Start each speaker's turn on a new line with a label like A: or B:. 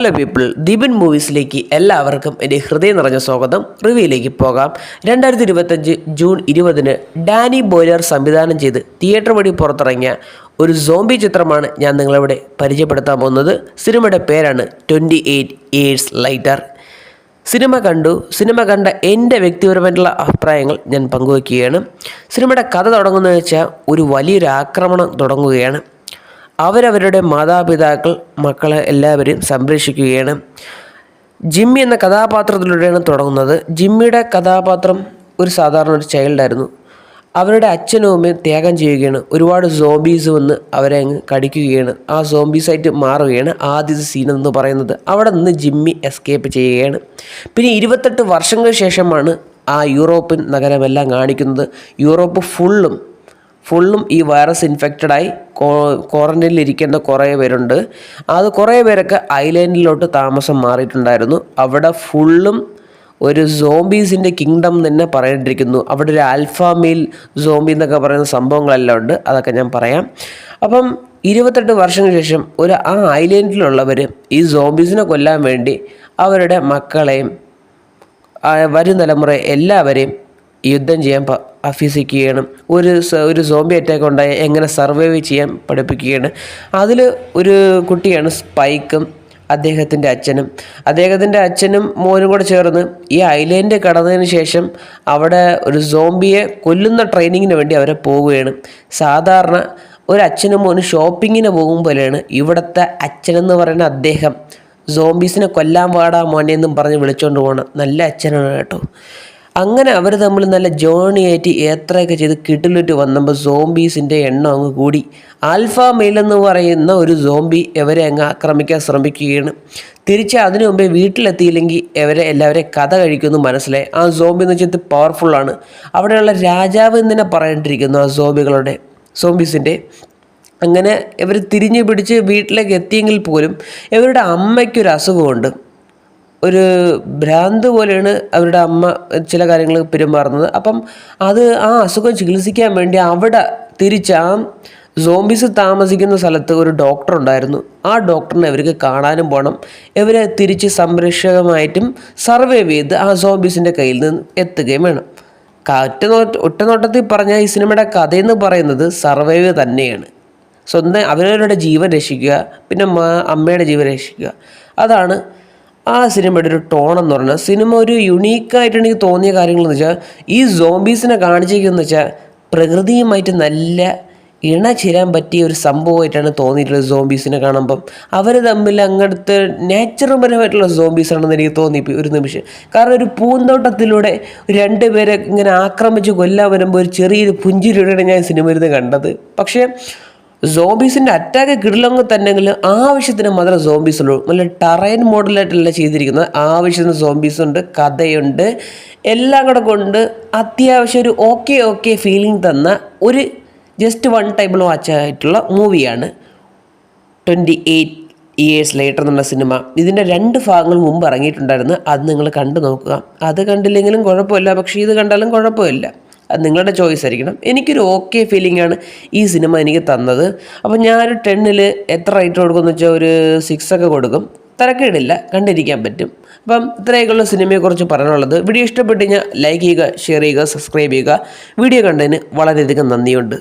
A: Hello people, Deepan മൂവീസിലേക്ക് എല്ലാവർക്കും എൻ്റെ ഹൃദയം നിറഞ്ഞ സ്വാഗതം. റിവ്യൂയിലേക്ക് പോകാം. 2025 ജൂൺ 20 ഡാനി ബോയ്ലർ സംവിധാനം ചെയ്ത് തിയേറ്റർ വഴി പുറത്തിറങ്ങിയ ഒരു സോംബി ചിത്രമാണ് ഞാൻ നിങ്ങളിവിടെ പരിചയപ്പെടുത്താൻ പോകുന്നത്. സിനിമയുടെ പേരാണ് 28 Years Later. സിനിമ കണ്ട എൻ്റെ വ്യക്തിപരമായിട്ടുള്ള അഭിപ്രായങ്ങൾ ഞാൻ പങ്കുവയ്ക്കുകയാണ്. സിനിമയുടെ കഥ തുടങ്ങുന്നത് വെച്ചാൽ ഒരു വലിയൊരു ആക്രമണം തുടങ്ങുകയാണ്. അവരവരുടെ മാതാപിതാക്കൾ മക്കളെ എല്ലാവരെയും സംരക്ഷിക്കുകയാണ്. ജിമ്മി എന്ന കഥാപാത്രത്തിലൂടെയാണ് തുടങ്ങുന്നത്. ജിമ്മിയുടെ കഥാപാത്രം ഒരു സാധാരണ ഒരു ചൈൽഡായിരുന്നു. അവരുടെ അച്ഛനും അമ്മയും ത്യാഗം ചെയ്യുകയാണ്. ഒരുപാട് സോംബീസ് വന്ന് അവരെ അങ്ങ് കടിക്കുകയാണ്. ആ സോംബീസായിട്ട് മാറുകയാണ് ആദ്യത്തെ സീൻ എന്ന് പറയുന്നത്. അവിടെ നിന്ന് ജിമ്മി എസ്കേപ്പ് ചെയ്യുകയാണ്. പിന്നെ 28 വർഷങ്ങൾക്ക് ശേഷമാണ് ആ യൂറോപ്യൻ നഗരമെല്ലാം കാണിക്കുന്നത്. യൂറോപ്പ് ഫുള്ളും ഈ വൈറസ് ഇൻഫെക്റ്റഡായി ക്വാറൻറ്റൈനിലിരിക്കേണ്ട കുറേ പേരുണ്ട്. അത് കുറേ പേരൊക്കെ ഐലൻഡിലോട്ട് താമസം മാറിയിട്ടുണ്ടായിരുന്നു. അവിടെ ഫുള്ളും ഒരു സോംബീസിൻ്റെ കിങ്ഡം തന്നെ പറയേണ്ടിയിരിക്കുന്നു. അവിടെ ഒരു ആൽഫ മെയിൽ സോംബി എന്നൊക്കെ പറയുന്ന സംഭവങ്ങളെല്ലാം ഉണ്ട്. അതൊക്കെ ഞാൻ പറയാം. അപ്പം 28 വർഷങ്ങൾക്ക് ശേഷം ആ ഐലൻഡിലുള്ളവർ ഈ സോംബീസിനെ കൊല്ലാൻ വേണ്ടി അവരുടെ മക്കളെയും വരും തലമുറ എല്ലാവരെയും യുദ്ധം ചെയ്യാൻ അഭ്യസിക്കുകയാണ്. ഒരു സോംബി അറ്റാക്ക് ഉണ്ടായി എങ്ങനെ സർവൈവ് ചെയ്യാൻ പഠിപ്പിക്കുകയാണ്. അതിൽ ഒരു കുട്ടിയാണ് സ്പൈക്കും അദ്ദേഹത്തിൻ്റെ അച്ഛനും മോനും കൂടെ ചേർന്ന് ഈ ഐലൻഡ് കടന്നതിന് ശേഷം അവിടെ ഒരു സോംബിയെ കൊല്ലുന്ന ട്രെയിനിങ്ങിന് വേണ്ടി അവരെ പോവുകയാണ്. സാധാരണ ഒരു അച്ഛനും മോനും ഷോപ്പിങ്ങിന് പോകുമ്പോഴാണ് ഇവിടുത്തെ അച്ഛനെന്ന് പറയുന്ന അദ്ദേഹം സോംബീസിനെ കൊല്ലാൻ പാടാ മോനെ എന്നും പറഞ്ഞ് വിളിച്ചുകൊണ്ട് പോകണം. നല്ല അച്ഛനാണ് കേട്ടോ. അങ്ങനെ അവർ തമ്മിൽ നല്ല ജേണി ആയിട്ട് യാത്രയൊക്കെ ചെയ്ത് കിട്ടിലിട്ട് വന്നപ്പോൾ സോംബീസിൻ്റെ എണ്ണം അങ്ങ് കൂടി. ആൽഫ മെയിൽ എന്ന് പറയുന്ന ഒരു സോംബി ഇവരെ അങ്ങ് ആക്രമിക്കാൻ ശ്രമിക്കുകയാണ്. തിരിച്ച് അതിനു മുമ്പേ വീട്ടിലെത്തിയില്ലെങ്കിൽ എല്ലാവരെയും കഥ കഴിക്കുമെന്ന് മനസ്സിലായി. ആ സോംബി എന്ന് വെച്ചാൽ പവർഫുള്ളാണ്. അവിടെയുള്ള രാജാവ് എന്ന് തന്നെ പറയേണ്ടിയിരിക്കുന്നു ആ സോംബീസിൻ്റെ. അങ്ങനെ ഇവർ തിരിഞ്ഞു പിടിച്ച് വീട്ടിലേക്ക് എത്തിയെങ്കിൽ പോലും ഇവരുടെ അമ്മയ്ക്കൊരു അസുഖമുണ്ട്. ഒരു ഭ്രാന്ത് പോലെയാണ് അവരുടെ അമ്മ ചില കാര്യങ്ങൾ പെരുമാറുന്നത്. അപ്പം ആ അസുഖം ചികിത്സിക്കാൻ വേണ്ടി അവിടെ തിരിച്ച് ആ സോംബീസ് താമസിക്കുന്ന സ്ഥലത്ത് ഒരു ഡോക്ടർ ഉണ്ടായിരുന്നു. ആ ഡോക്ടറിനെ ഇവർക്ക് കാണാനും പോകണം. ഇവരെ തിരിച്ച് സംരക്ഷകമായിട്ടും സർവൈവ് ചെയ്ത് ആ സോംബീസിൻ്റെ കയ്യിൽ നിന്ന് എത്തുകയും വേണം. ഒറ്റ നോട്ടത്തിൽ പറഞ്ഞാൽ ഈ സിനിമയുടെ കഥയെന്ന് പറയുന്നത് സർവൈവ് തന്നെയാണ്. സ്വന്തം അവരവരുടെ ജീവൻ രക്ഷിക്കുക, പിന്നെ അമ്മയുടെ ജീവൻ രക്ഷിക്കുക. അതാണ് ആ സിനിമയുടെ ഒരു ടോണെന്ന് പറഞ്ഞാൽ. സിനിമ ഒരു യുണീക്കായിട്ട് എനിക്ക് തോന്നിയ കാര്യങ്ങളെന്ന് വെച്ചാൽ ഈ സോംബീസിനെ കാണിച്ചിരിക്കുന്നതെന്ന് വെച്ചാൽ പ്രകൃതിയുമായിട്ട് നല്ല ഇണചേരാൻ പറ്റിയ ഒരു സംഭവമായിട്ടാണ് തോന്നിയിട്ടുള്ളത്. സോംബീസിനെ കാണുമ്പം അവർ തമ്മിൽ അങ്ങനത്തെ നാച്ചുറൽപരമായിട്ടുള്ള സോംബീസാണെന്ന് എനിക്ക് തോന്നി ഒരു നിമിഷം. കാരണം ഒരു പൂന്തോട്ടത്തിലൂടെ 2 പേരെ ഇങ്ങനെ ആക്രമിച്ച് കൊല്ലാൻ വരുമ്പോൾ ഒരു ചെറിയൊരു പുഞ്ചിരിയോടെയാണ് ഞാൻ സിനിമ ഇരുന്ന് കണ്ടത്. പക്ഷേ സോംബീസിൻ്റെ അറ്റാക്ക് കിടിലങ്ങ് തന്നെങ്കിൽ ആവശ്യത്തിന് മാത്രം സോംബീസ് ഉള്ളൂ. നല്ല ടറൈൻ മോഡലായിട്ടല്ല ചെയ്തിരിക്കുന്നത്. ആവശ്യത്തിന് സോംബീസ് ഉണ്ട്, കഥയുണ്ട്, എല്ലാം കൂടെ കൊണ്ട് അത്യാവശ്യം ഒരു ഓക്കെ ഫീലിംഗ് തന്ന ഒരു ജസ്റ്റ് വൺ ടൈമിൽ വാച്ചായിട്ടുള്ള മൂവിയാണ് 28 Years Later എന്നുള്ള സിനിമ. ഇതിൻ്റെ 2 ഭാഗങ്ങൾ മുമ്പ് ഇറങ്ങിയിട്ടുണ്ടായിരുന്നു. അത് നിങ്ങൾ കണ്ടു നോക്കുക. അത് കണ്ടില്ലെങ്കിലും കുഴപ്പമില്ല, പക്ഷേ ഇത് കണ്ടാലും കുഴപ്പമില്ല. അത് നിങ്ങളുടെ ചോയ്സ് ആയിരിക്കണം. എനിക്കൊരു ഫീലിംഗ് ആണ് ഈ സിനിമ എനിക്ക് തന്നത്. അപ്പം ഞാനൊരു 10ൽ എത്ര റേറ്റ് കൊടുക്കുമെന്ന് വെച്ചാൽ ഒരു 6 ഒക്കെ കൊടുക്കും. തിരക്കേടില്ല, കണ്ടിരിക്കാൻ പറ്റും. അപ്പം ഇത്രയൊക്കെയുള്ള സിനിമയെക്കുറിച്ച് പറയാനുള്ളത്. വീഡിയോ ഇഷ്ടപ്പെട്ട് കഴിഞ്ഞാൽ ലൈക്ക് ചെയ്യുക, ഷെയർ ചെയ്യുക, സബ്സ്ക്രൈബ് ചെയ്യുക. വീഡിയോ കണ്ടതിന് വളരെയധികം നന്ദിയുണ്ട്.